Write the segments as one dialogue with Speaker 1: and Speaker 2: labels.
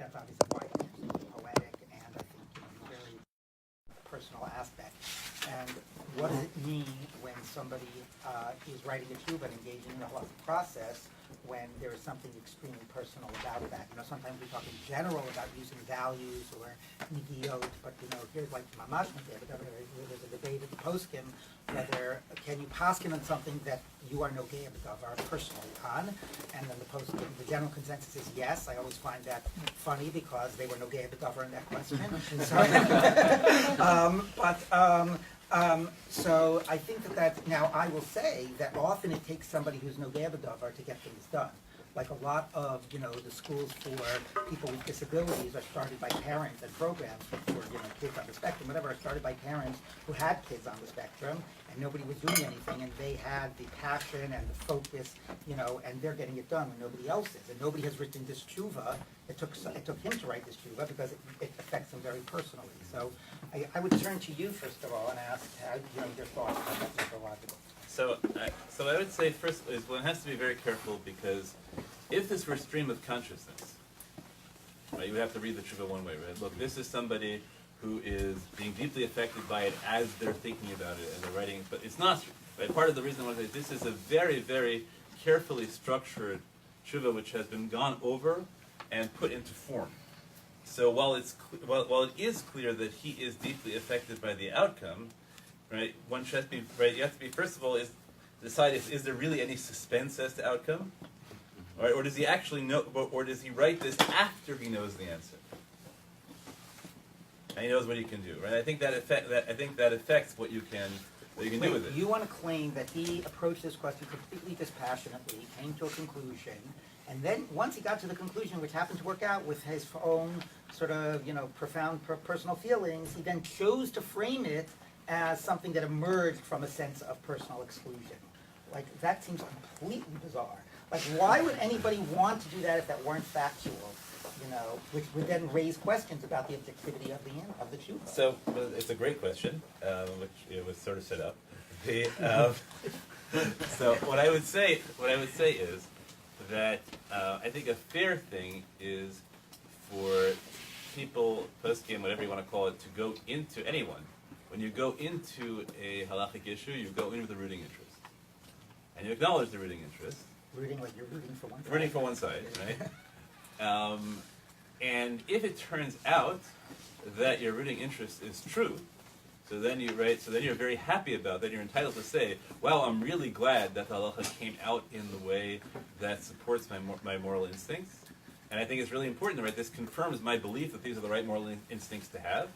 Speaker 1: that's obviously why it's poetic and I think very personal aspect. And what does it mean when somebody is writing a tube and engaging in the halachic process when there is something extremely personal about that? Sometimes we talk in general about using values or nigiyot, but here's like mamash there's a debate at the poskim whether can you paskin on something that you are nogei b'davar personally on, and then the general consensus is yes. I always find that funny because they were nogei b'davar in that question. So I think that now I will say that often it takes somebody who's nogei b'davar to get things done. Like a lot of the schools for people with disabilities are started by parents and programs for kids on the spectrum, whatever, are started by parents who had kids on the spectrum and nobody was doing anything, and they had the passion and the focus, and they're getting it done when nobody else is. And nobody has written this tshuva. It took him to write this tshuva because it affects him very personally. So I would turn to you first of all and ask how your thoughts on that methodological.
Speaker 2: So I would say first is one has to be very careful, because if this were stream of consciousness, right, you would have to read the tshuva one way, right? Look, this is somebody who is being deeply affected by it as they're thinking about it and they're writing, but it's not stream, right? Part of the reason I want to say this is a very, very carefully structured tshuva which has been gone over and put into form. So while it is clear that he is deeply affected by the outcome, right? One should be right. You have to be first of all decide is there really any suspense as to outcome, right? Or does he actually know? Or does he write this after he knows the answer, and he knows what he can do, right? I think that affects what you can do with it.
Speaker 1: You want to claim that he approached this question completely dispassionately, came to a conclusion, and then once he got to the conclusion, which happened to work out with his own sort of profound personal feelings, he then chose to frame it as something that emerged from a sense of personal exclusion. Like, that seems completely bizarre. Like, why would anybody want to do that if that weren't factual? Which would then raise questions about the objectivity of the tshuva.
Speaker 2: So it's a great question, which was sort of set up. So what I would say is that I think a fair thing is for people, poskim, whatever you want to call it, to go into anyone. When you go into a halachic issue, you go in with a rooting interest. And you acknowledge the rooting interest.
Speaker 1: Rooting like you're rooting for one side.
Speaker 2: Rooting for one side, right? And if it turns out that your rooting interest is true, so then you're very happy about that. You're entitled to say, well, I'm really glad that the halacha came out in the way that supports my moral instincts. And I think it's really important, right? This confirms my belief that these are the right moral instincts to have.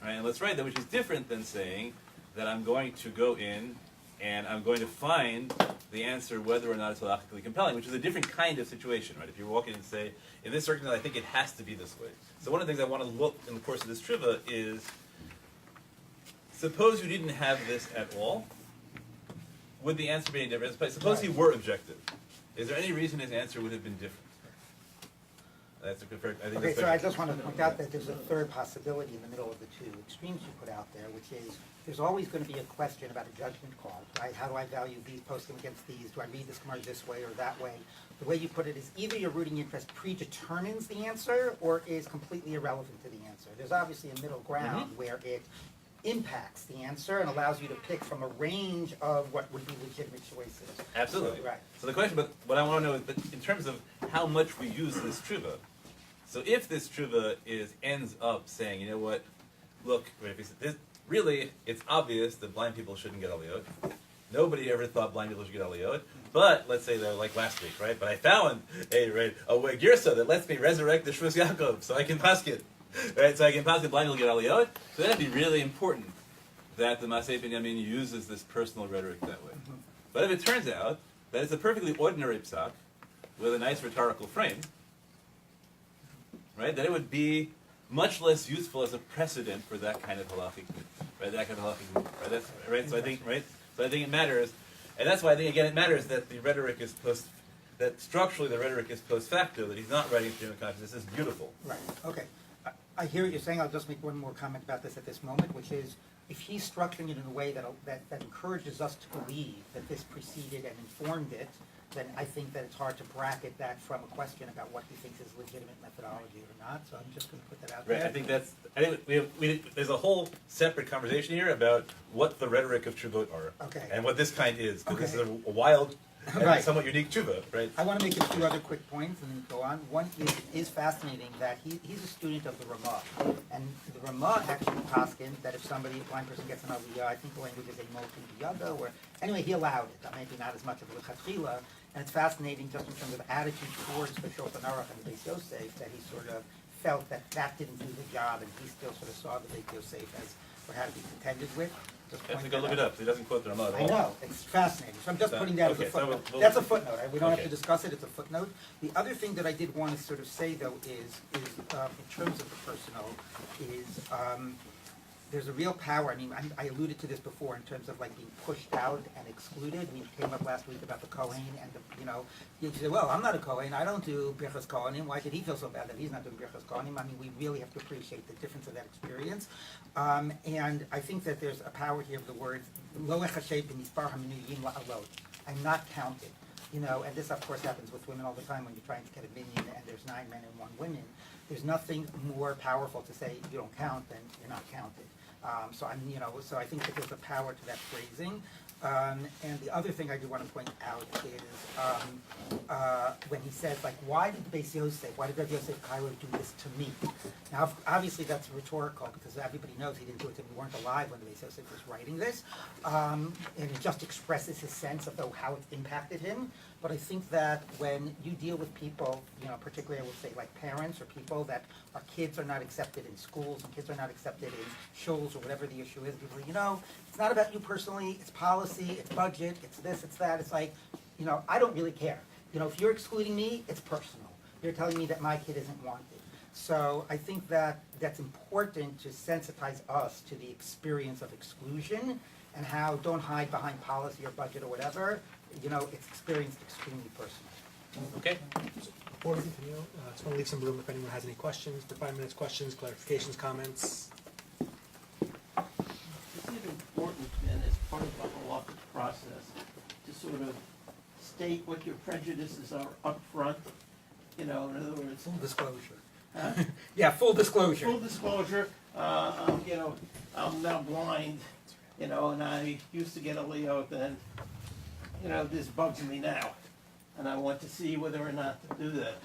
Speaker 2: Right, and let's write that, which is different than saying that I'm going to go in and I'm going to find the answer whether or not it's halachically compelling, which is a different kind of situation, right? If you walk in and say, in this circumstance, I think it has to be this way. So one of the things I want to look in the course of this tshuva is, suppose you didn't have this at all, would the answer be any different? Suppose he were objective. Is there any reason his answer would have been different? That's a good.
Speaker 1: Okay, so I just want to point out that there's a third possibility in the middle of the two extremes you put out there, which is there's always going to be a question about a judgment call, right? How do I value these, post them against these? Do I read this Gemara this way or that way? The way you put it is either your rooting interest predetermines the answer or is completely irrelevant to the answer. There's obviously a middle ground where it impacts the answer and allows you to pick from a range of what would be legitimate choices.
Speaker 2: Absolutely.
Speaker 1: So, right.
Speaker 2: So the question, but what I want to know is, but in terms of how much we use this tshuva, so if this tshuva ends up saying, you know what, look, really, it's obvious that blind people shouldn't get aliyot. Nobody ever thought blind people should get aliyot. But let's say they're like last week, right? But I found a girsa that lets me resurrect the Shvus Yaakov, so I can paskin, right? So I can paskin blind people get aliyot. So that'd be really important that the Masei Binyamin uses this personal rhetoric that way. But if it turns out that it's a perfectly ordinary psak with a nice rhetorical frame, right? Then it would be much less useful as a precedent for that kind of halachic, right? That kind of halachic, right? That's right. So I think, right? So I think it matters, and that's why I think again it matters that the rhetoric is that structurally the rhetoric is post facto. That he's not writing stream of consciousness. This is beautiful.
Speaker 1: Right. Okay. I hear what you're saying. I'll just make one more comment about this at this moment, which is if he's structuring it in a way that encourages us to believe that this preceded and informed it, then I think that it's hard to bracket that from a question about what he thinks is legitimate methodology or not. So I'm just going to put that out
Speaker 2: Right,
Speaker 1: there.
Speaker 2: I think there's a whole separate conversation here about what the rhetoric of Chuvot are.
Speaker 1: Okay.
Speaker 2: And what this kind is, because this is
Speaker 1: Okay.
Speaker 2: a wild and
Speaker 1: Right.
Speaker 2: somewhat unique Chuva, right?
Speaker 1: I want to make a few other quick points and then go on. One is fascinating that he's a student of the Ramah. And the Ramah actually poskin that if somebody, a blind person gets an aliyah, I think the language is a molten biyaga, or anyway, he allowed it, maybe not as much of a lechatchila. And it's fascinating just in terms of attitude towards the Shulchan Aruch and the Beis Yosef, that he sort of felt that that didn't do the job, and he still sort of saw the Beis Yosef as what had to be contended with. Just
Speaker 2: I have to
Speaker 1: point
Speaker 2: go
Speaker 1: that
Speaker 2: look
Speaker 1: out.
Speaker 2: it up, he doesn't quote the Ramah at all.
Speaker 1: I know, it's fascinating. So I'm just
Speaker 2: So,
Speaker 1: putting that as a
Speaker 2: okay, so
Speaker 1: footnote.
Speaker 2: we'll-
Speaker 1: That's a footnote. We don't have
Speaker 2: Okay.
Speaker 1: to discuss it, it's a footnote. The other thing that I did want to sort of say, though, is in terms of the personal, is there's a real power. I mean, I alluded to this before in terms of like being pushed out and excluded. We came up last week about the Kohen and you say, well, I'm not a Kohen, I don't do Birchas Kohanim. Why should he feel so bad that he's not doing Birchas Kohanim? I mean, we really have to appreciate the difference of that experience. And I think that there's a power here of the words, Lo echashay b'mispar haminuyim la'alot. I'm not counted. And this of course happens with women all the time when you're trying to get a minyan and there's 9 men and 1 woman. There's nothing more powerful to say you don't count than you're not counted. So I think that there's a power to that phrasing. And the other thing I do want to point out is when he says, like, why did Beis Yosef, why did Rabbi Yosef Karo do this to me? Now, obviously that's rhetorical because everybody knows he didn't do it to him. We weren't alive when Beis Yosef was writing this. And it just expresses his sense of how it impacted him. But I think that when you deal with people, particularly I would say like parents or people that our kids are not accepted in schools and kids are not accepted in shuls or whatever the issue is, people it's not about you personally, it's policy, it's budget, it's this, it's that. It's like, I don't really care. If you're excluding me, it's personal. You're telling me that my kid isn't wanted. So I think that that's important to sensitize us to the experience of exclusion and how don't hide behind policy or budget or whatever. It's experienced extremely personal.
Speaker 2: Okay,
Speaker 3: Before we continue, I just want to leave some room if anyone has any questions for 5 minutes, questions, clarifications, comments.
Speaker 4: Is it important then, as part of the halachic process, to sort of state what your prejudices are up front? In other words,
Speaker 1: Full disclosure.
Speaker 4: huh?
Speaker 1: Yeah, full disclosure.
Speaker 4: Full disclosure, I'm now blind, and I used to get a Leo, and, this bugs me now. And I want to see whether or not to do that.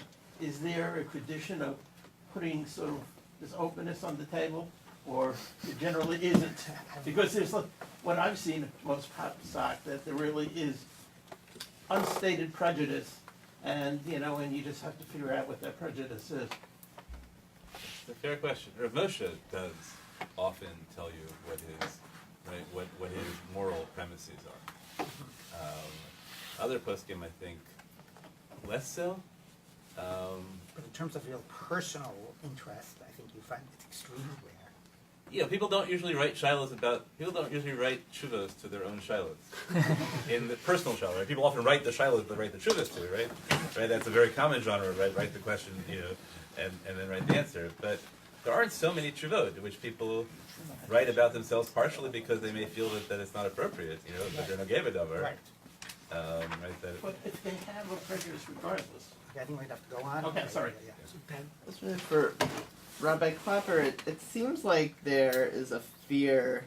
Speaker 4: Is there a tradition of putting sort of this openness on the table? Or it generally isn't? Because there's what I've seen most pop-sock, that there really is unstated prejudice, and and you just have to figure out what that prejudice is.
Speaker 2: it's a fair question. Rav Moshe does often tell you what his moral premises are. Other poskim, I think, less so.
Speaker 1: But in terms of real personal interest, I think you find it's extremely rare.
Speaker 2: People don't usually write people don't usually write shuvas to their own shilas. In the personal shilah, right? People often write the shilas but write the shuvas to, right? Right, that's a very common genre, right? Write the question, and then write the answer. But there aren't so many shuvot in which people write about themselves partially because they may feel that it's not appropriate, that they're no gevadavar.
Speaker 1: Right.
Speaker 2: Right, that
Speaker 4: But if they have a prejudice regardless.
Speaker 1: Okay, I think we'd have to go on.
Speaker 4: Okay, sorry.
Speaker 1: Yeah.
Speaker 5: That's really for Rabbi Clapper. It seems like there is a fear.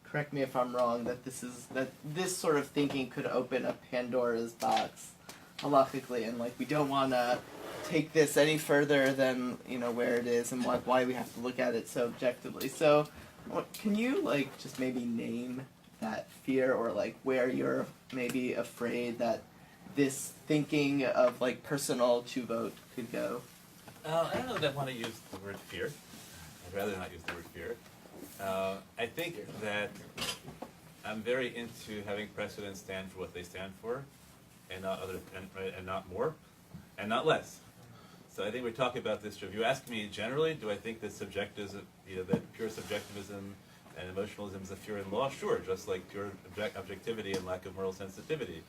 Speaker 5: Correct me if I'm wrong. That this sort of thinking could open a Pandora's box, halachically, and we don't want to take this any further than where it is and why we have to look at it so objectively. So, can you just maybe name that fear or where you're maybe afraid that this thinking of personal chuvot could go?
Speaker 2: I don't know that I want to use the word fear. I'd rather not use the word fear. I think that I'm very into having precedents stand for what they stand for, and not and not more, and not less. So I think we're talking about this. If you ask me generally, do I think that subjectivism, that pure subjectivism and emotionalism is a fear in law? Sure, just like pure objectivity and lack of moral sensitivity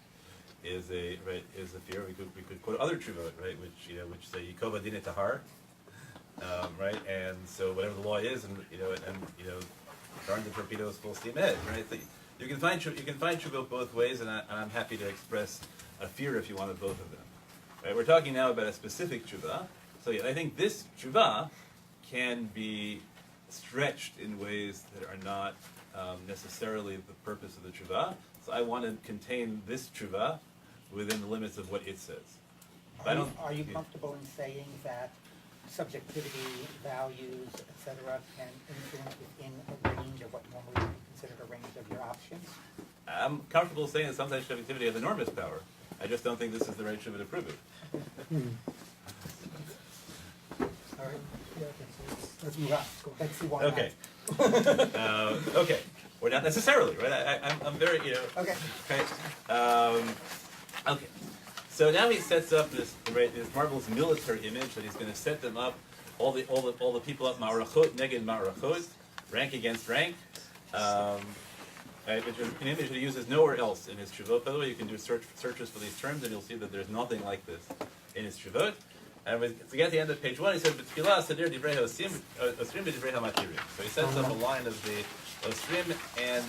Speaker 2: is a fear. We could quote other truvot, right, which say Yikov Adin et Tahar, right, and so whatever the law is, and burn the torpedoes full steam ahead, right. So you can find truvot both ways, and I'm happy to express a fear, if you want, of both of them. Right? We're talking now about a specific tshuva. So yeah, I think this tshuva can be stretched in ways that are not necessarily the purpose of the tshuva. So I want to contain this tshuva within the limits of what it says. I don't-
Speaker 1: Are you comfortable in saying that subjectivity, values, etc., can influence within a range of what normally would be considered a range of your options?
Speaker 2: I'm comfortable saying that sometimes subjectivity has enormous power. I just don't think this is the right tshuva to prove it.
Speaker 1: All right,
Speaker 3: Yeah, okay, so
Speaker 1: let's move on. Let's see why
Speaker 2: Okay. Okay. Or not necessarily, right? I'm very,
Speaker 1: Okay.
Speaker 2: Okay. Okay. So now he sets up this marvelous military image that he's going to set them up, all the people up, ma'arachot, neged ma'arachot, rank against rank, which is an image that he uses nowhere else in his Shuvot. By the way, you can do searches for these terms, and you'll see that there's nothing like this in his Shuvot. And to get to the end of page 1, he said, "B'tfilah sadir divrei osrim b'divrei hamatirim." So he sets up a line of the osrim and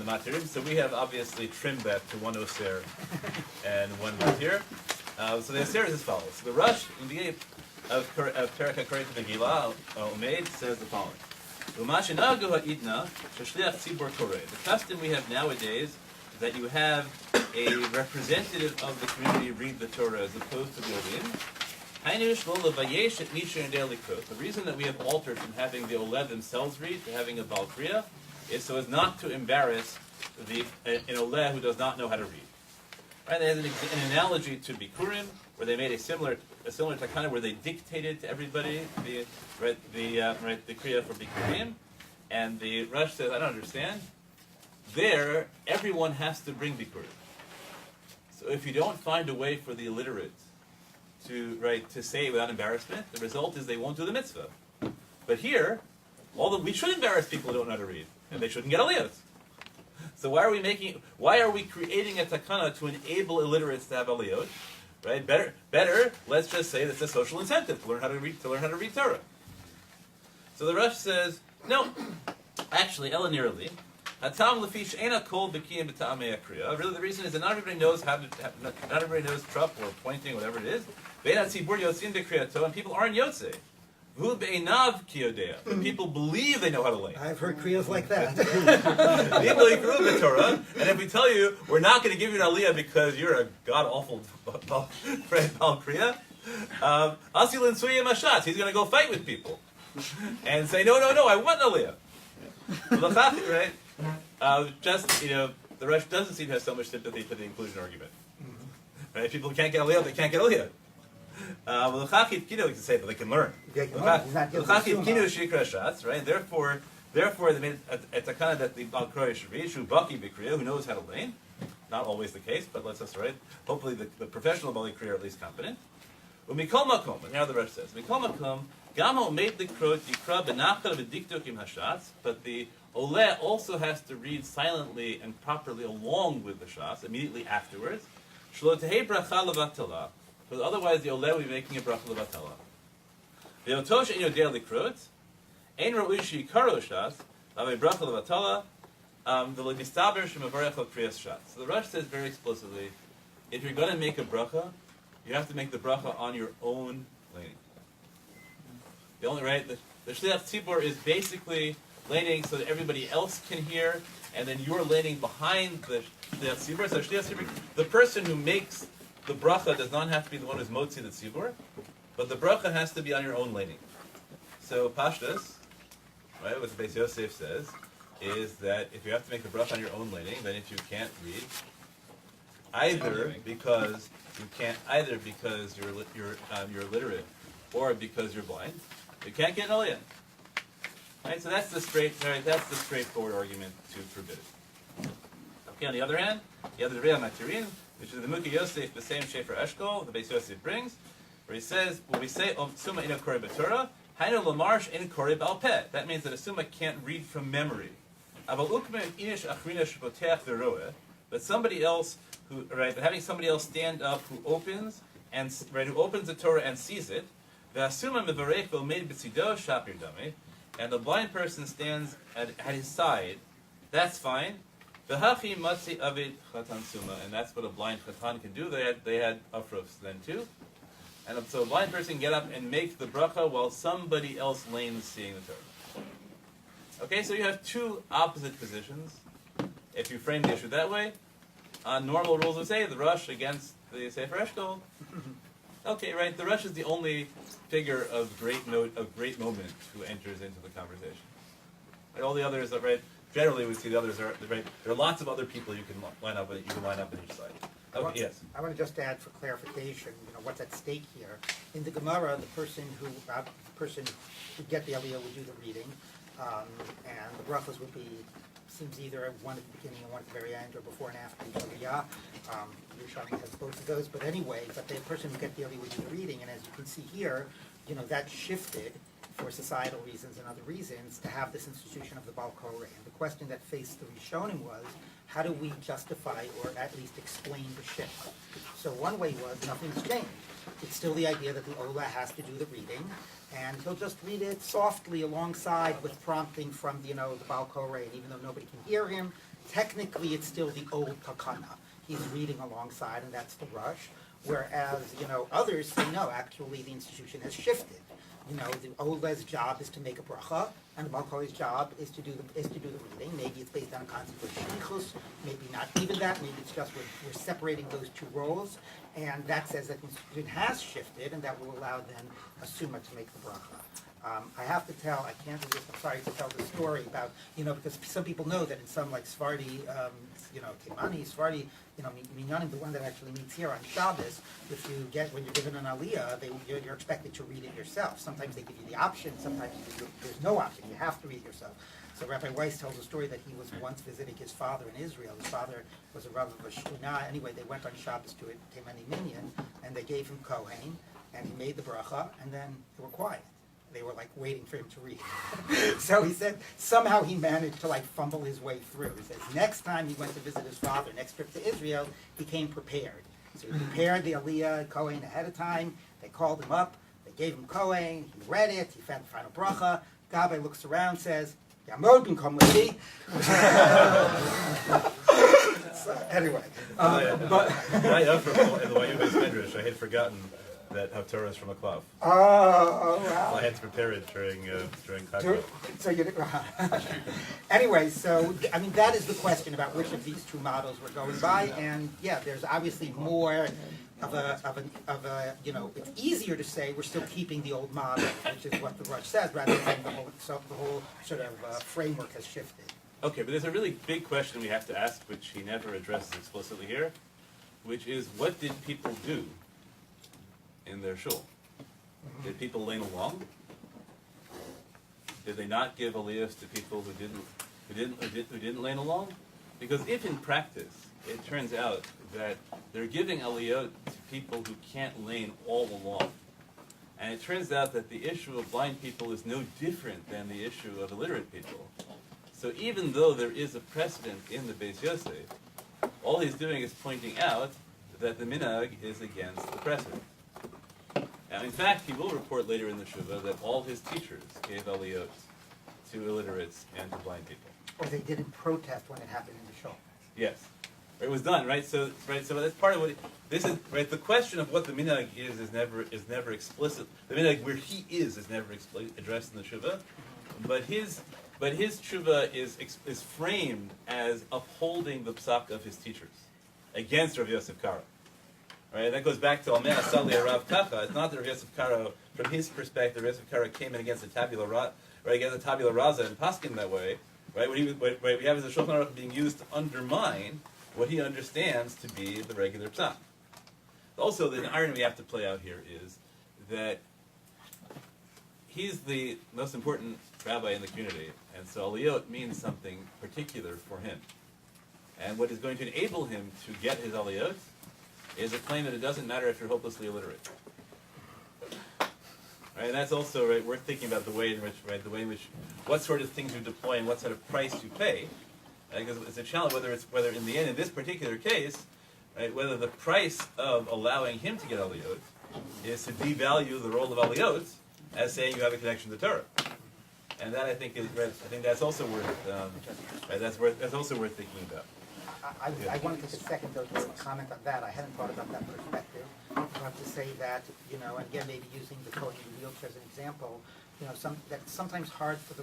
Speaker 2: the matirim. So we have obviously trimmed that to one oser and one matir. So the oser is as follows. So the Rush in the 8th of Perek HaKoret Megillah, Omeid, says the following. The custom we have nowadays is that you have a representative of the community read the Torah as opposed to the Olim. The reason that we have altered from having the Oleh themselves read to having a Baal Kriya is so as not to embarrass an Oleh who does not know how to read. Right? There's an analogy to Bikurim, where they made a similar takana where they dictated to everybody the kriya for Bikurim, and the Rush says, I don't understand. There, everyone has to bring Bikurim. So if you don't find a way for the illiterate to say it without embarrassment, the result is they won't do the mitzvah. But here, we should embarrass people who don't know how to read, and they shouldn't get aliyot. So why are we creating a takana to enable illiterates to have aliyot? Right? Better. Let's just say that's a social incentive to learn how to read Torah. So the Rush says, no, actually, elanirli, hatam lefish ena kol b'kiyim b'ta'amei akriya. Really, the reason is that not everybody knows not everybody knows trup or pointing, whatever it is. Ve'ena tzibur yotzin b'kriyato, and people aren't yotzei. V'hu be'enav kiyodea, but people believe they know how to lay.
Speaker 1: I've heard kriyas like that.
Speaker 2: People ikru b'Torah, and if we tell you we're not going to give you an aliyah because you're a god awful Baal Kriya, asil and suyim ashat, he's going to go fight with people and say no, I want an aliyah. Right? The Rush doesn't seem to have so much sympathy for the inclusion argument. Right? People who can't get aliyah, they can't get aliyah. We can say that they can learn. Right? Therefore, they made a takana that the Baal Kriya should read, Shubaki Bikriya, who knows how to lane. Not always the case, but let's just right. Hopefully, the professional Baal Kriya are at least competent. Mikol makom, and now the Rush says, Mikol makom, Gamo made the krot yikra benachal v'diktokim hashatz, but the Oleh also has to read silently and properly along with the shatz immediately afterwards. Shlo tehei bracha levatala, because otherwise the Oleh will be making a bracha levatala. V'yotosh en yodei likrot, ein ra'ui sheikaro shatz, lavei bracha levatala, v'lemistaber shemavarech al kriyas shatz. So the Rush says very explicitly, if you're going to make a bracha, you have to make the bracha on your own laning. The only the Shliach Tzibur is basically laning so that everybody else can hear, and then you're laning behind the Shliach Tzibur. So Shliach Tzibur, the person who makes the bracha does not have to be the one who's motzi the Tzibur, but the bracha has to be on your own laning. So Pashtas, right, what the Beis Yosef says, is that if you have to make the bracha on your own laning, then if you can't read, either because you're illiterate, or because you're blind, you can't get an aliyah. Right? So that's the straightforward argument to forbid it. Okay, on the other hand, you have the Re'ah Matirin, which is the Mukhi Yosef, the same Shefer Eshkol, the Beis Yosef brings, where he says, when we say, Summa ina koreh b'Torah, hainu lamarsh in koreh b'al peh. That means that a Summa can't read from memory. Aval ukme inish achrina shepotech v'roeh, but somebody else but having somebody else stand up who opens the Torah and sees it, and the blind person stands at his side, that's fine. V'hachi matzi avid chatan suma, and that's what a blind chatan can do. They had afrofs then too, and so a blind person can get up and make the bracha while somebody else lanes seeing the Torah. Okay, so you have two opposite positions. If you frame the issue that way, normal rules would say the Rosh against the Sefer Eshkol. Okay, right. The Rosh is the only figure of great moment who enters into the conversation. Right, all the others are right. Generally, we see the others are right. There are lots of other people you can line up. You can line up on each side. Okay, yes.
Speaker 1: I want to just add for clarification, what's at stake here. In the Gemara, the person who would get the Aliyah would do the reading, and the brachas would be, seems either one at the beginning and one at the very end, or before and after each Aliyah. Yerushalmi has both of those, but anyway, but the person who get the Aliyah would do the reading, and as you can see here, that shifted for societal reasons and other reasons to have this institution of the Baal Koreh. And the question that faced the Rishonim was, how do we justify or at least explain the shift? So one way was nothing's changed. It's still the idea that the Ola has to do the reading, and he'll just read it softly alongside with prompting from the Baal Koreh. And even though nobody can hear him, technically it's still the old Takana. He's reading alongside, and that's the Rush. Whereas others say no, actually the institution has shifted. The Ola's job is to make a bracha, and the Baal Koreh's job is to do the reading. Maybe it's based on a concept of shlichus, maybe not even that. Maybe it's just we're separating those two roles, and that says that the institution has shifted, and that will allow then a summa to make the bracha. I have to tell, I can't resist, I'm sorry to tell the story about, because some people know that in some like Sephardi, Timani, Sephardi, Minyanim, the one that actually meets here on Shabbos, when you're given an aliyah, you're expected to read it yourself. Sometimes they give you the option, sometimes there's no option, you have to read it yourself. So Rabbi Weiss tells a story that he was once visiting his father in Israel. His father was a Rav of a Shechunah. Anyway, they went on Shabbos to a Timani Minyan, and they gave him Kohen, and he made the bracha, and then they were quiet. They were like waiting for him to read. So he said somehow he managed to fumble his way through. He says next time he went to visit his father, next trip to Israel, he came prepared. So he prepared the Aliyah Kohen ahead of time. They called him up. They gave him Kohen. He read it. He found the final bracha. Gabbai looks around, says, "Yamod b'nkom levi." So, anyway, but
Speaker 2: My effort in the way you guys Medrash, I had forgotten that Haftarah is from a cloth.
Speaker 1: oh wow.
Speaker 2: I had to prepare it during Chag.
Speaker 1: So you anyway, so that is the question about which of these two models we're going by, and yeah, there's obviously more of a it's easier to say we're still keeping the old model, which is what the Rush says, rather than the whole sort of framework has shifted.
Speaker 2: Okay, but there's a really big question we have to ask, which he never addresses explicitly here, which is what did people do in their shul? Did people lane along? Did they not give aliyahs to people who didn't lane along? Because if in practice it turns out that they're giving aliyah to people who can't lane all along, and it turns out that the issue of blind people is no different than the issue of illiterate people, so even though there is a precedent in the Beis Yosef, all he's doing is pointing out that the minhag is against the precedent. And in fact, he will report later in the Shuvah that all his teachers gave aliyot to illiterates and to blind people.
Speaker 1: Or they didn't protest when it happened in the shul.
Speaker 2: Yes, it was done, right? So that's part of what this is. Right, the question of what the minhag is never explicit. The minhag where he is never addressed in the Shuvah, but his Shuvah is framed as upholding the psak of his teachers against Rav Yosef Karo. Right, that goes back to Almeh Asali Rav Kacha. It's not that Rav Yosef Karo, from his perspective, Rav Yosef Karo came in against the tabula rasa and paskin that way. Right, what we have is a Shulchan Aruch being used to undermine what he understands to be the regular psak. Also, the irony we have to play out here is that he's the most important rabbi in the community, and so aliyot means something particular for him. And what is going to enable him to get his aliyot is a claim that it doesn't matter if you're hopelessly illiterate. Right, and that's also worth thinking about the way in which what sort of things you deploy and what sort of price you pay. Because it's a challenge whether in the end, in this particular case, right, whether the price of allowing him to get aliyot is to devalue the role of aliyot as saying you have a connection to Torah. And that I think that's also worth that's also worth thinking about.
Speaker 1: I want to take a second though to comment on that. I hadn't thought about that perspective. But to say that, you know, and again, maybe using the Kohen wheelchair as an example, you know, that's sometimes hard for the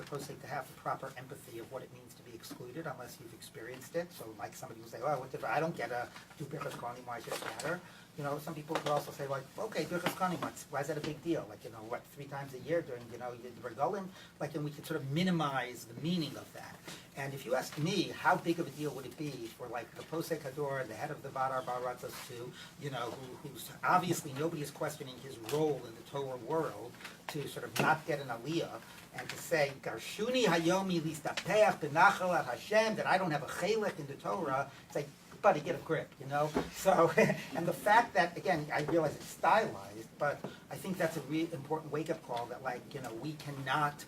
Speaker 1: prostate to have the proper empathy of what it means to be excluded unless you've experienced it. So like somebody will say, oh, I don't get a do birchas kohanim, why does it matter? You know, some people could also say like, okay, birchas kohanim, why is that a big deal? Like, you know, what, 3 times a year during, you know, the regalim? Like, and we could sort of minimize the meaning of that. And if you ask me, how big of a deal would it be for like the Posek Hador, the head of the Badar Baratzas to, you know, who's obviously nobody is questioning his role in the Torah world, to sort of not get an aliyah and to say, Garshuni Hayomi Listapeach Benachal at Hashem, that I don't have a chelek in the Torah, it's like, buddy, get a grip, you know? So, and the fact that, again, I realize it's stylized, but I think that's a really important wake-up call that, like, you know, we cannot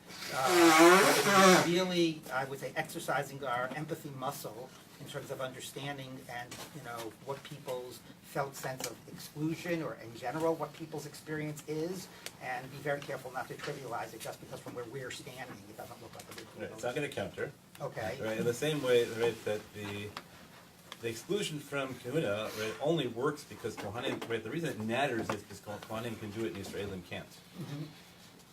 Speaker 1: really, I would say, exercising our empathy muscle in terms of understanding and, you know, what people's felt sense of exclusion, or in general, what people's experience is, and be very careful not to trivialize it just because from where we're standing, it doesn't look like a big deal.
Speaker 2: Right, it's not going to counter.
Speaker 1: Okay.
Speaker 2: Right, in the same way, right, that the exclusion from kahuna, right, only works because kohanim, right, the reason it matters is because kohanim can do it and Israelim can't.
Speaker 1: Mhm.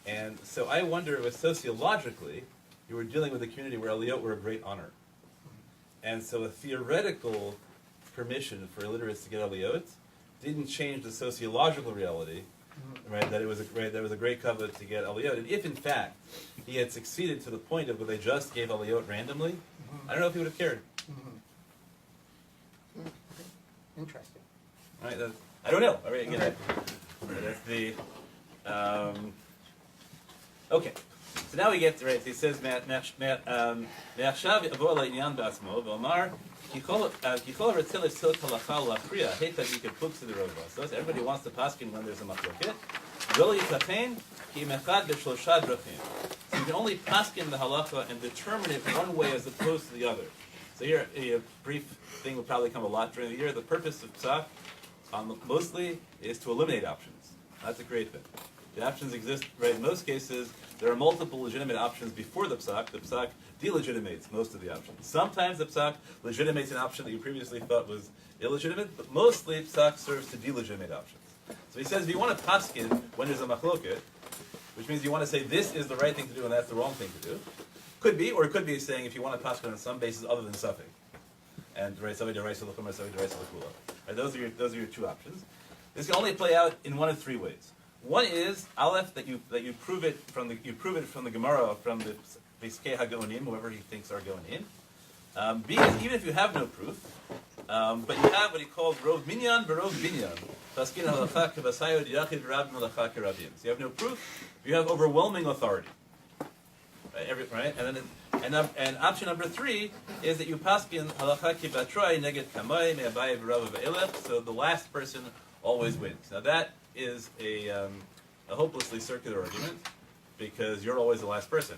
Speaker 2: And so I wonder if sociologically, you were dealing with a community where aliyot were a great honor. And so a theoretical permission for illiterates to get aliyot didn't change the sociological reality, right, that it was a great covenant to get aliyot. And if in fact he had succeeded to the point of where they just gave aliyot randomly, I don't know if he would have cared.
Speaker 1: Interesting.
Speaker 2: Right? I don't know. All right, again, that's the. Okay. So now we get to, right. He says, "Me'achshav yavo la'inyan ba'asmo v'omar kikol retzil sil kalachal la'achriya heta yikad puksa the rovasos." Everybody wants to paskin when there's a machloket. V'lo yitachen ki mechad b'shlosha drachim. So you can only paskin the halacha and determine it one way as opposed to the other. So here, a brief thing will probably come a lot during the year. The purpose of psak, mostly, is to eliminate options, not to create them. The options exist, right? In most cases, there are multiple legitimate options before the psak. The psak delegitimates most of the options. Sometimes the psak legitimates an option that you previously thought was illegitimate, but mostly psak serves to delegitimate options. So he says, if you want to paskin when there's a machloket, which means you want to say this is the right thing to do and that's the wrong thing to do, could be, or it could be saying if you want to paskin on some basis other than suffix, and right, somebody derives the chumrah, somebody derives the kula. Right, those are your 2 options. This can only play out in one of 3 ways. One is aleph, that you prove it from the Gemara, from the Piskei HaGaonim, whoever he thinks are going in. B is even if you have no proof, but you have what he calls rov minyan v'rov binyan. Paskin halacha k'vasayod yachid rab melacha k'rabim. So you have no proof, you have overwhelming authority. Right, and option number 3 is that you paskin halacha kibatroy neged kamay me'abaye v'rava v'elef. So the last person always wins. Now that is a hopelessly circular argument because you're always the last person.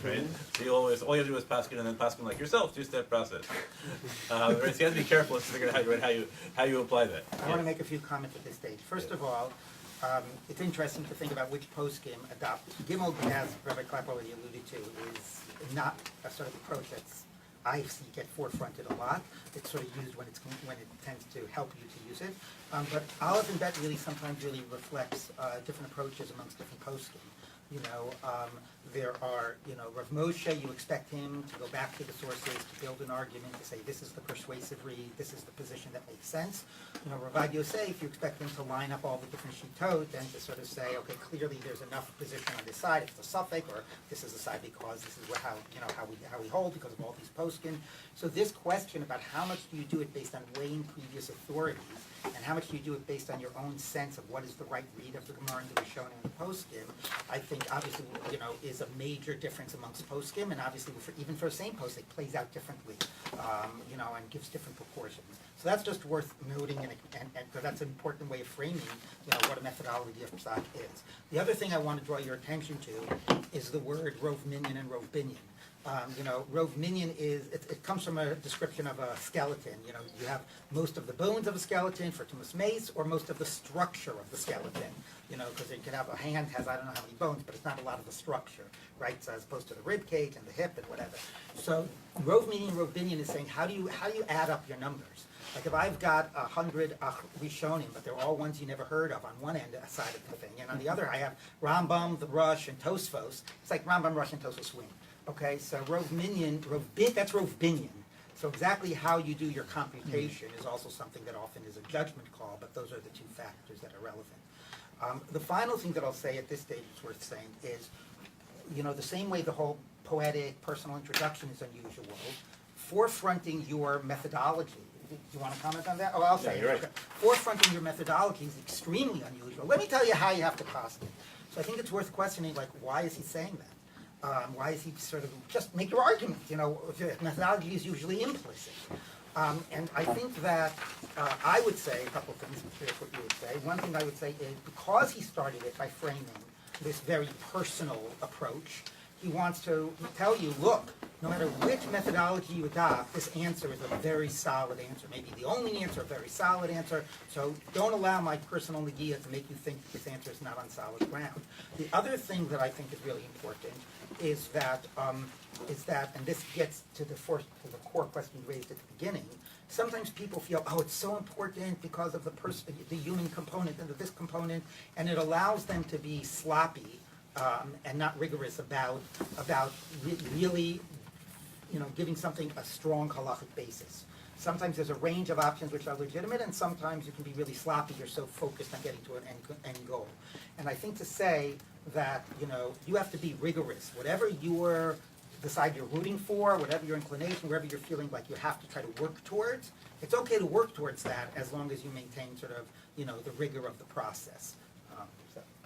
Speaker 2: Right? So all you have to do is paskin and then paskin like yourself, 2-step process. Right? So you have to be careful to figure out how you apply that.
Speaker 1: I want to make a few comments at this stage. First of all, it's interesting to think about which poskim adopt. Gimel, as Rabbi Clapper already alluded to, is not a sort of approach that's I see get forefronted a lot. It's sort of used when it tends to help you to use it. But Aleph and Bet sometimes reflects different approaches amongst different poskim. You know, there are, you know, Rav Moshe, you expect him to go back to the sources, to build an argument, to say this is the persuasive read, this is the position that makes sense. You know, Ravad Yosef, you expect him to line up all the different shitot and to sort of say, okay, clearly there's enough position on this side, it's a suffix, or this is a side because this is how we hold because of all these poskim. So this question about how much do you do it based on weighing previous authorities, and how much do you do it based on your own sense of what is the right read of the Gemara and the Rishonim and the poskim, I think obviously, you know, is a major difference amongst poskim, and obviously even for the same post, it plays out differently, you know, and gives different proportions. So that's just worth noting, and because that's an important way of framing, you know, what a methodology of psak is. The other thing I want to draw your attention to is the word rov minyan and rov binyan. Rove Minyan it comes from a description of a skeleton. You have most of the bones of a skeleton for Tumas Mace, or most of the structure of the skeleton. Because you can have a hand has I don't know how many bones, but it's not a lot of the structure, right? So as opposed to the rib cage and the hip and whatever. So Rove Minyan, Rove Binyan is saying how do you add up your numbers? Like if I've got 100 Rishonim, but they're all ones you never heard of on one end side of the thing, and on the other I have Rambam, the Rush, and Tosfos. It's like Rambam, Rush, and Tosfos win. Okay, so Rove Minyan, that's Rove Binyan. So exactly how you do your computation is also something that often is a judgment call, but those are the two factors that are relevant. The final thing that I'll say at this stage is worth saying is, the same way the whole poetic personal introduction is unusual, forefronting your methodology. Do you want to comment on that? Oh, I'll say
Speaker 2: you're
Speaker 1: it.
Speaker 2: right.
Speaker 1: Forefronting your methodology is extremely unusual. Let me tell you how you have to cost it. So I think it's worth questioning, like, why is he saying that? Why is he sort of, just make your argument, methodology is usually implicit. And I think that I would say a couple of things, here's what you would say. One thing I would say is because he started it by framing this very personal approach, he wants to tell you, look, no matter which methodology you adopt, this answer is a very solid answer. Maybe the only answer, a very solid answer. So don't allow my personal nagia to make you think this answer is not on solid ground. The other thing that I think is really important is that, and this gets to the core question you raised at the beginning. Sometimes people feel, oh, it's so important because of the human component and this component, and it allows them to be sloppy and not rigorous about really, giving something a strong halachic basis. Sometimes there's a range of options which are legitimate, and sometimes you can be really sloppy. You're so focused on getting to an end goal. And I think to say that, you have to be rigorous. Whatever the side you're rooting for, whatever your inclination, wherever you're feeling like you have to try to work towards, it's okay to work towards that as long as you maintain sort of, the rigor of the process.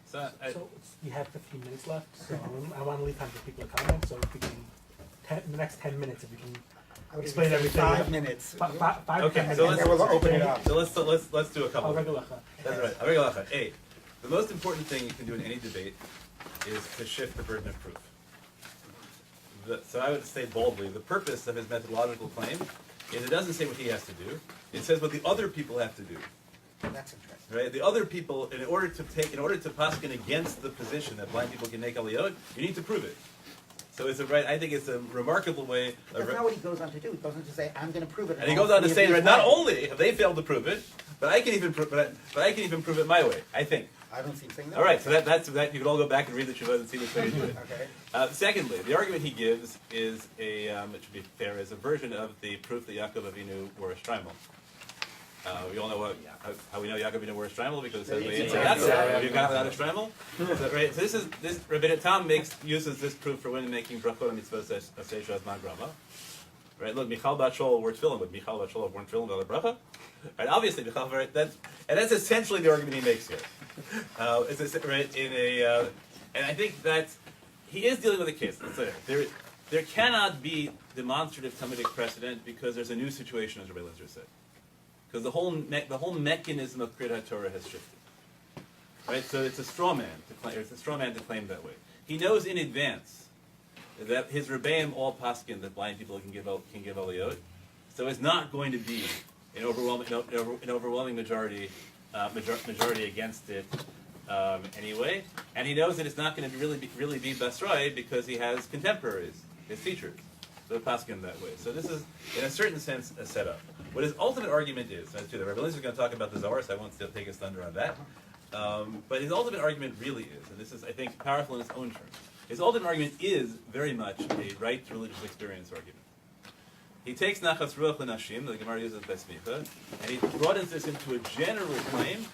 Speaker 2: So,
Speaker 3: So we have 15 minutes left, so I want to leave time for people to comment. So if we can, in the next 10 minutes, if we can
Speaker 1: I would
Speaker 3: explain
Speaker 1: say
Speaker 3: everything.
Speaker 1: 5 minutes.
Speaker 3: Five
Speaker 2: Okay,
Speaker 3: 10
Speaker 2: so
Speaker 3: minutes.
Speaker 2: let's-
Speaker 1: And then we'll open it up.
Speaker 2: so let's do a couple.
Speaker 3: Oh, regular.
Speaker 2: That's right. Aregalacha. A. The most important thing you can do in any debate is to shift the burden of proof. So I would say boldly, the purpose of his methodological claim is it doesn't say what he has to do. It says what the other people have to do.
Speaker 1: That's interesting.
Speaker 2: Right? The other people, in order to paskin against the position that blind people can make aliyot, you need to prove it. So I think it's a remarkable way.
Speaker 1: That's not what he goes on to do. He goes on to say, I'm going to prove it.
Speaker 2: And he goes on to say, right, not only have they failed to prove it, but I can even prove it my way. I think.
Speaker 1: I don't see him saying that.
Speaker 2: All right, so that's that. You can all go back and read the Shuvah and see which way you do it.
Speaker 1: Okay.
Speaker 2: Secondly, the argument he gives is it should be fair, is a version of the proof that Yaakov Avinu wore a shtreimel. We all know how we know Yaakov Avinu wore a shtreimel because it says Yaakov. You got without a shtreimel. So, right. So this Rabbi Tam uses this proof for when making brachot and mitzvot asay shazman grama. Right. Look, Michal Bat Shol wore tefillin, but Michal Bat Shol weren't tefillin without a bracha. Right. Obviously, Michal. Right. That's essentially the argument he makes here. And I think that he is dealing with a case. There cannot be demonstrative Talmudic precedent because there's a new situation, as Rabbi Eliezer said. Because the whole mechanism of Kriyat HaTorah has shifted. Right? So it's a straw man to claim that way. He knows in advance that his Rebbeim all paskin that blind people can give aliyot. So it's not going to be an overwhelming majority against it anyway. And he knows that it's not going to really be Basrai because he has contemporaries, his teachers. So paskin that way. So this is, in a certain sense, a setup. What his ultimate argument is, as to the Rabbi Eliezer is going to talk about the Zohar, so I won't still take his thunder on that. But his ultimate argument really is, and this is, I think, powerful in its own terms. His ultimate argument is very much a right to religious experience argument. He takes Nachas Ruach L'Nashim, the Gemara uses Besmicha, and he broadens this into a general claim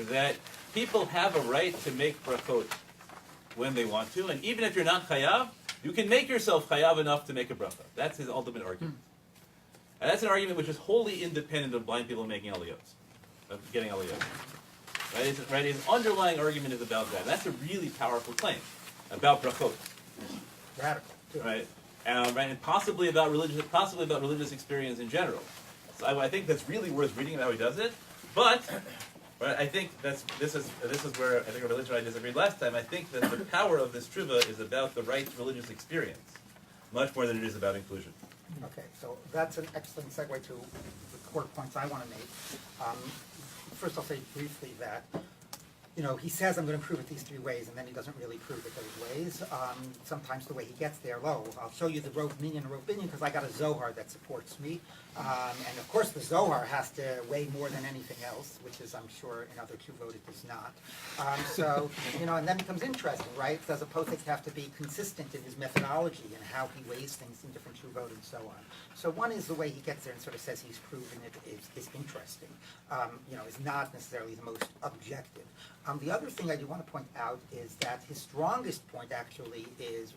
Speaker 2: that people have a right to make brachot when they want to, and even if you're not chayav, you can make yourself chayav enough to make a bracha. That's his ultimate argument. And that's an argument which is wholly independent of blind people making aliyot, of getting aliyot. Right? His underlying argument is about that. That's a really powerful claim about brachot.
Speaker 1: Radical. Too.
Speaker 2: Right? And possibly about religious experience in general. So I think that's really worth reading about how he does it. But I think this is where I think Rabbi Eliezer and I disagreed last time. I think that the power of this tshuva is about the right to religious experience. much more than it is about inclusion.
Speaker 1: Okay, so that's an excellent segue to the core points I want to make. First, I'll say briefly that, you know, he says I'm going to improve it these 3 ways, and then he doesn't really prove it those ways. Sometimes the way he gets there, I'll show you the Rove Minyan and Rove Binyan because I got a Zohar that supports me. And of course the Zohar has to weigh more than anything else, which is, I'm sure, in other Tshuvot it does not. So, you know, and then it becomes interesting, right? Does a posek have to be consistent in his methodology and how he weighs things in different Tshuvot and so on? So one is the way he gets there and sort of says he's proven it is interesting. You know, is not necessarily the most objective. The other thing I do want to point out is that his strongest point actually is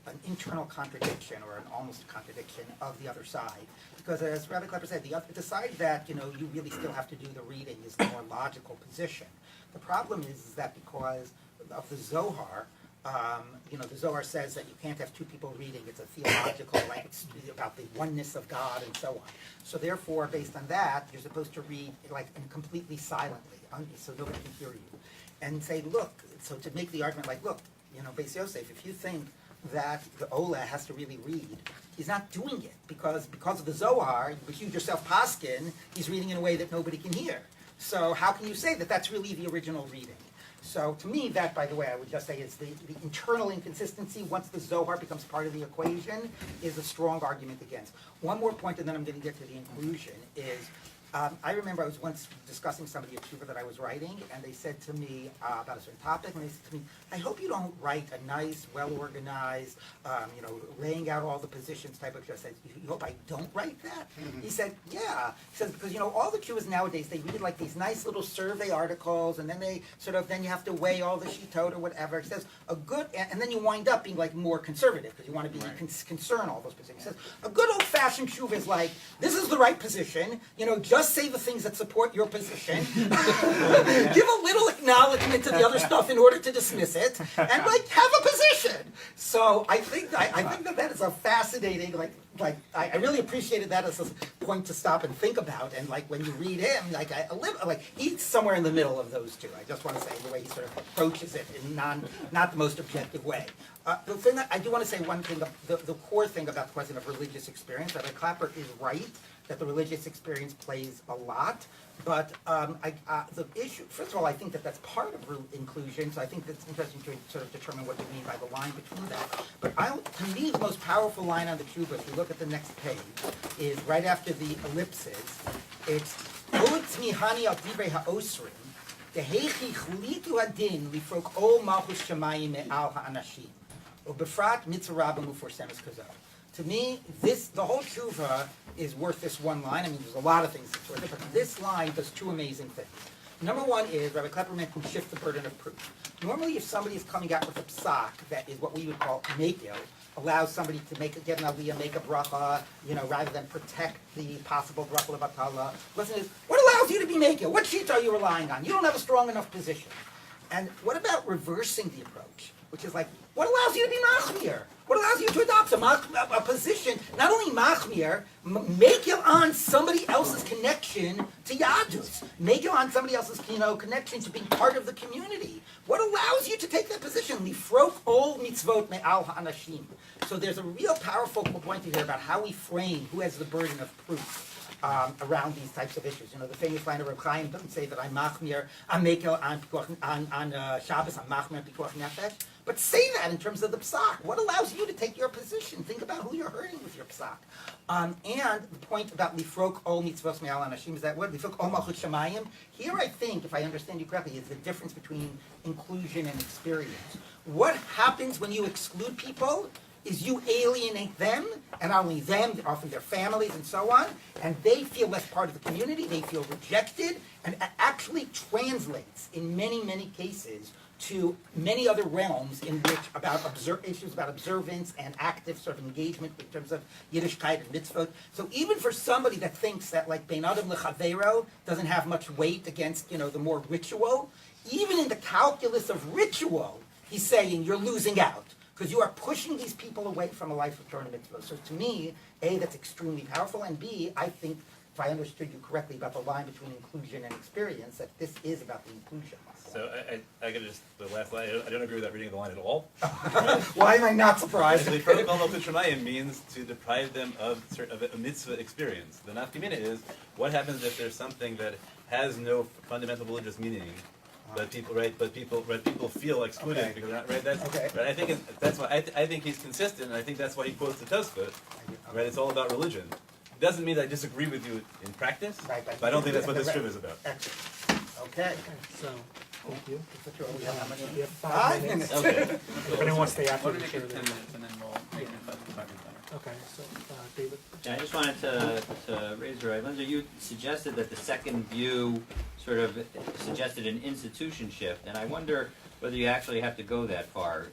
Speaker 1: an internal contradiction or an almost contradiction of the other side. Because as Rabbi Klepper said, the side that, you know, you really still have to do the reading is the more logical position. The problem is that because of the Zohar, you know, the Zohar says that you can't have 2 people reading. It's a theological, like it's about the oneness of God and so on. So therefore, based on that, you're supposed to read like completely silently, so nobody can hear you. And say, look, so to make the argument like, look, you know, Beis Yosef, if you think that the Ola has to really read, he's not doing it because of the Zohar, you yourself paskin, he's reading in a way that nobody can hear. So how can you say that that's really the original reading? So to me, that, by the way, I would just say is the internal inconsistency, once the Zohar becomes part of the equation, is a strong argument against. One more point, and then I'm going to get to the inclusion, is I remember I was once discussing somebody at Tshuva that I was writing, and they said to me about a certain topic, and they said to me, I hope you don't write a nice, well-organized, you know, laying out all the positions type of. I said, you hope I don't write that? He said, yeah. He says, because, you know, all the Tshuvas nowadays, they read like these nice little survey articles, and then they sort of, then you have to weigh all the shitot or whatever. He says, a good, and then you wind up being like more conservative, because you want to be concern all those positions. He says, a good old-fashioned Tshuva is like, this is the right position, you know, just say the things that support your position. Give a little acknowledgement to the other stuff in order to dismiss it, and like have a position. So I think that is a fascinating I really appreciated that as a point to stop and think about. And like when you read him, he's somewhere in the middle of those two. I just want to say the way he sort of approaches it in not the most objective way. The thing that I do want to say one thing, the core thing about the question of religious experience, Rabbi Clapper is right that the religious experience plays a lot, but the issue, first of all, I think that that's part of inclusion, so I think that's interesting to sort of determine what you mean by the line between that. But to me, the most powerful line on the Tshuva, if you look at the next page, is right after the ellipses. It's Hutz mihani al divrei ha'osrim, dehechi chlitu hadin lifrok ol malchus shamayim me'al ha'anashim, ubefrat mitzvah rabbim uforsemis kazot. To me, the whole tshuva is worth this one line. I mean, there's a lot of things that's worth it, but this line does 2 amazing things. Number one is, Rabbi Klepper mentioned shift the burden of proof. Normally, if somebody is coming out with a psak that is what we would call mekil, allows somebody to get an aliyah, make a bracha, you know, rather than protect the possible bracha levatala. Listen is, what allows you to be mekil? What sheet are you relying on? You don't have a strong enough position. And what about reversing the approach? Which is like, what allows you to be machmir? What allows you to adopt a position, not only machmir, make it on somebody else's connection to Yadus. Make it on somebody else's, connection to being part of the community. What allows you to take that position? Lifrok ol mitzvot me'al ha'anashim. So there's a real powerful point here about how we frame who has the burden of proof. Around these types of issues. You know, the famous line of Reb Chaim doesn't say that I'm machmir, I'm mekel on Shabbos, I'm machmir pikuach nefesh, but say that in terms of the psak. What allows you to take your position? Think about who you're hurting with your psak. And the point about lifrok ol mitzvos me'al anashim is that word, lifrok ol malchut shamayim. Here I think, if I understand you correctly, is the difference between inclusion and experience. What happens when you exclude people is you alienate them, and not only them, often their families and so on, and they feel less part of the community, they feel rejected, and it actually translates in many, many cases to many other realms in which issues about observance and active sort of engagement in terms of Yiddishkeit and mitzvot. So even for somebody that thinks that like Bein Adam Lechavero doesn't have much weight against, the more ritual, even in the calculus of ritual, he's saying you're losing out. Because you are pushing these people away from a life of Torah and mitzvah. So to me, A, that's extremely powerful, and B, I think, if I understood you correctly about the line between inclusion and experience, that this is about the inclusion.
Speaker 2: So I gotta just, the last line, I don't agree with that reading of the line at all.
Speaker 1: Why am I not surprised?
Speaker 2: Actually, protocol Malchut Shemayim means to deprive them of a mitzvah experience. The nafkamina is, what happens if there's something that has no fundamental religious meaning, but people feel excluded
Speaker 1: Okay.
Speaker 2: because they're not, right? That's,
Speaker 1: Okay.
Speaker 2: right, I think that's why, I think he's consistent, and I think that's why he quotes the Tosfot, right? It's all about religion. Doesn't mean that I disagree with you in practice,
Speaker 1: Right,
Speaker 2: but I don't think that's what this trip is about.
Speaker 1: Excellent. Okay.
Speaker 3: Okay, so, thank you.
Speaker 1: We have how many?
Speaker 3: We have 5
Speaker 1: 5
Speaker 3: minutes.
Speaker 1: minutes.
Speaker 2: Okay.
Speaker 3: If anyone wants to stay after,
Speaker 6: Why don't
Speaker 3: I'm
Speaker 6: we
Speaker 3: sure
Speaker 6: make it
Speaker 3: they
Speaker 6: 10
Speaker 3: will.
Speaker 6: minutes and then we'll make it 5 minutes.
Speaker 3: Okay, so, David?
Speaker 7: Yeah, I just wanted to raise your eye. Linda, you suggested that the second view sort of suggested an institution shift, and I wonder whether you actually have to go that far.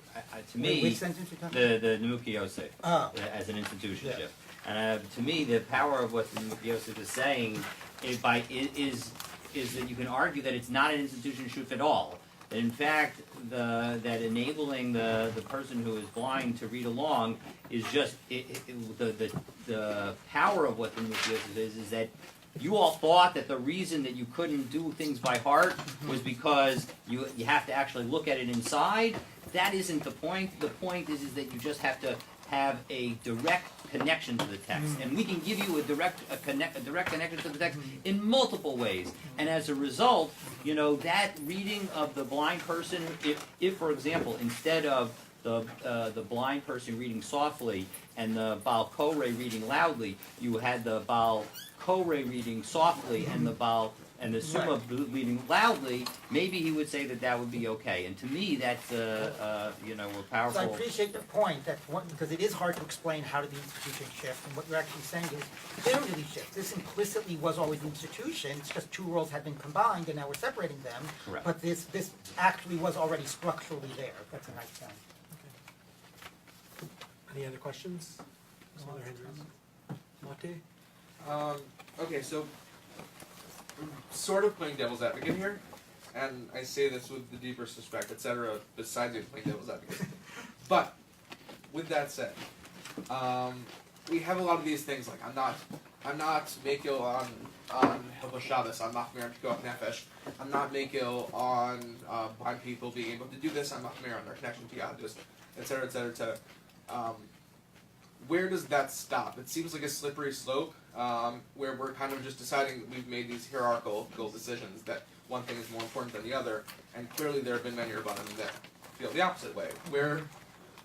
Speaker 7: To me,
Speaker 1: Which sentence you talking
Speaker 7: the Nemuki Yosef
Speaker 1: Oh.
Speaker 7: as an institution
Speaker 1: Yeah.
Speaker 7: shift. And to me, the power of what the Nemuki Yosef is saying is that you can argue that it's not an institution shift at all. That in fact, that enabling the person who is blind to read along is just the power of what the Nemuki Yosef is that you all thought that the reason that you couldn't do things by heart was because you have to actually look at it inside. That isn't the point. The point is that you just have to have a direct connection to the text, and we can give you a direct connection to the text in multiple ways. And as a result, you know, that reading of the blind person, if for example, instead of the blind person reading softly and the Baal Koreh reading loudly, you had the Baal Koreh reading softly and the Summa reading loudly, maybe he would say that would be okay. And to me, that's a
Speaker 1: So I
Speaker 7: powerful.
Speaker 1: appreciate the point that because it is hard to explain how did the institution shift, and what you're actually saying is they don't really shift. This implicitly was always the institution. It's just two roles had been combined, and now we're separating them.
Speaker 7: Correct.
Speaker 1: But this actually was already structurally there. That's a nice point.
Speaker 3: Any other questions? Some other hand raised? Mate?
Speaker 8: Okay, so I'm sort of playing devil's advocate here, and I say this with the deepest respect, etc., besides you playing devil's advocate. But, with that said, we have a lot of these things, like, I'm not Mekil on Hilchos Shabbos, I'm not Machmir on Pikuach Nefesh, I'm not Mekil on blind people being able to do this, I'm not Machmir on their connection to Yahadus, etc., etc., etc. Where does that stop? It seems like a slippery slope, where we're kind of just deciding we've made these hierarchical decisions that one thing is more important than the other, and clearly there have been many Rabbanim that feel the opposite way.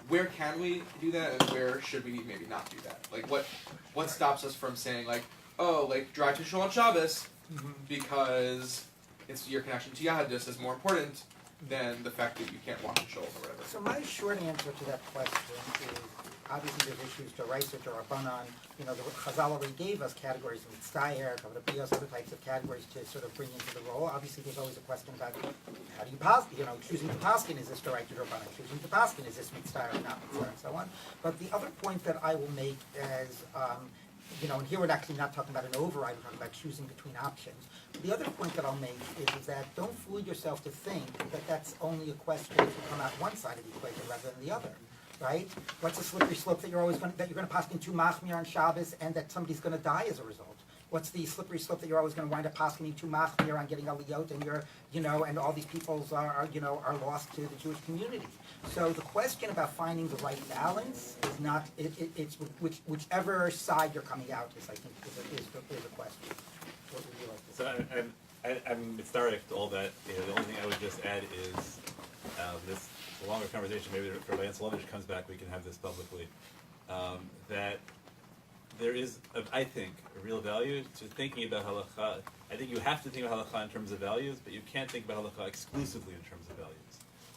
Speaker 8: Where can we do that, and where should we maybe not do that? Like, what stops us from saying, like, oh, like, drive to Shul on Shabbos, because it's your connection to Yahadus is more important than the fact that you can't walk in Shul or whatever.
Speaker 1: So my short answer to that question is, obviously there's issues to Raisa, to Rabbanan. You know, the Chazal already gave us categories of Mitzdayer, Kavod other types of categories to sort of bring into the role. Obviously there's always a question about how do you pass, you know, choosing to paskin, is this to Raisa or Rabbanan? Choosing to paskin, is this Mitzdayer or not Mitzdayer, and so on. But the other point that I will make is, you know, and here we're actually not talking about an override, we're talking about choosing between options. The other point that I'll make is that don't fool yourself to think that that's only a question if you come out one side of the equation rather than the other, right? What's a slippery slope that you're always going to pass into Machmir on Shabbos and that somebody's going to die as a result? What's the slippery slope that you're always going to wind up passing into Machmir on getting Aliyot and you're, you know, and all these peoples are lost to the Jewish community? So the question about finding the right balance is not, it's whichever side you're coming out is, I think, is the question. What would you like to say?
Speaker 2: So I'm starting to all that. You know, the only thing I would just add is this longer conversation. Maybe for Lance Lovich comes back, we can have this publicly. That there is, I think, a real value to thinking about halakha. I think you have to think about halakha in terms of values, but you can't think about halakha exclusively in terms of values.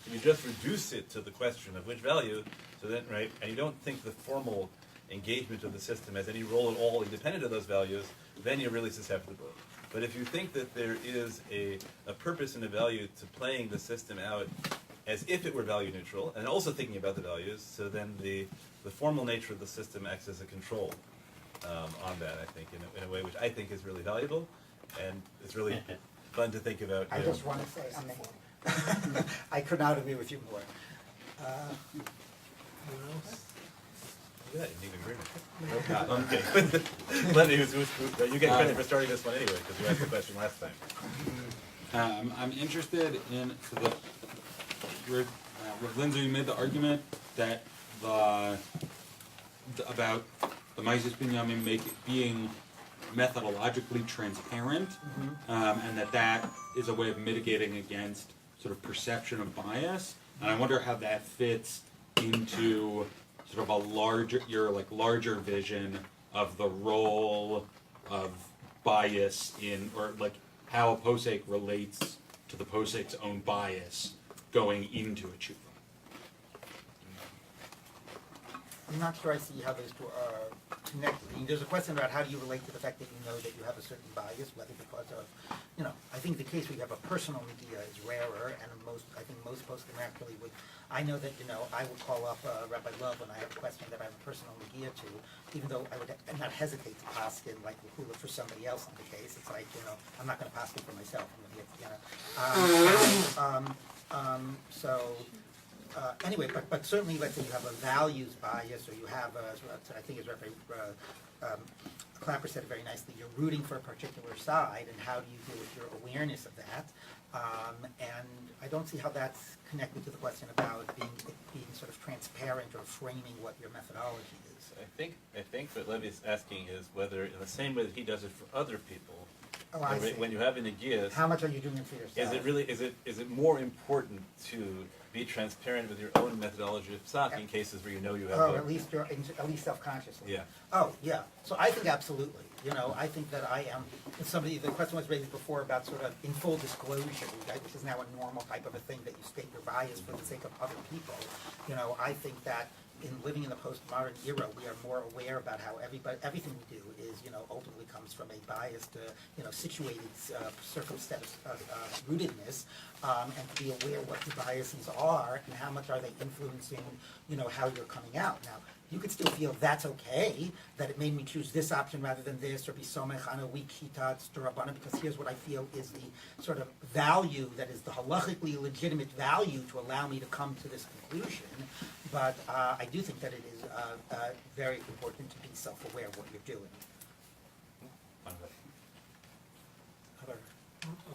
Speaker 2: If you just reduce it to the question of which value, so then right, and you don't think the formal engagement of the system has any role at all independent of those values, then you're really susceptible. But if you think that there is a purpose and a value to playing the system out as if it were value neutral, and also thinking about the values, so then the formal nature of the system acts as a control on that, I think, in a way which I think is really valuable, and it's really fun to think about.
Speaker 1: I just want to say, I mean, I could not agree with you more.
Speaker 3: Anyone else?
Speaker 2: Look at that, you need agreement. Okay. Lenny, you get credit for starting this one anyway, because you asked the question last time.
Speaker 9: I'm interested in Rav Lindsay, you made the argument that about the Maisis Binyamin being methodologically transparent, and that is a way of mitigating against sort of perception of bias. And I wonder how that fits into sort of larger vision of the role of bias in, or like how a posek relates to the posek's own bias going into a tshuva.
Speaker 1: I'm not sure I see how those two are connected. I mean, there's a question about how do you relate to the fact that you know that you have a certain bias, whether because of, I think the case where you have a personal media is rarer, and I think most poskim actually would. I know that, I would call up Rabbi Love when I have a question that I have a personal media to, even though I would not hesitate to paskin like Lahula for somebody else in the case. It's like, I'm not going to paskin for myself. I'm going to anyway, but certainly, let's say you have a values bias, or you have I think as Rabbi Clapper said it very nicely, you're rooting for a particular side, and how do you deal with your awareness of that? And I don't see how that's connected to the question about being sort of transparent or framing what your methodology is.
Speaker 2: I think what Levy's asking is whether, in the same way that he does it for other people,
Speaker 1: Oh, I see.
Speaker 2: when you have an igiyas,
Speaker 1: How much are you doing it for yourself?
Speaker 2: is it more important to be transparent with your own methodology of psak in cases where you know you have
Speaker 1: Oh, at least self-consciously.
Speaker 2: Yeah.
Speaker 1: Oh, yeah. So I think absolutely. I think that I am somebody. The question was raised before about sort of in full disclosure, right, which is now a normal type of a thing that you state your bias for the sake of other people. I think that in living in the postmodern era, we are more aware about how everything we do is, ultimately comes from a biased, situated, circumstance rootedness, and to be aware what the biases are and how much are they influencing, how you're coming out. Now, you could still feel that's okay, that it made me choose this option rather than this, or be somech on a weak hita d'rabbanan, because here's what I feel is the sort of value that is the halachically legitimate value to allow me to come to this conclusion. But I do think that it is very important to be self-aware of what you're doing.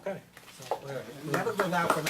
Speaker 3: Okay. So,
Speaker 1: Never go out from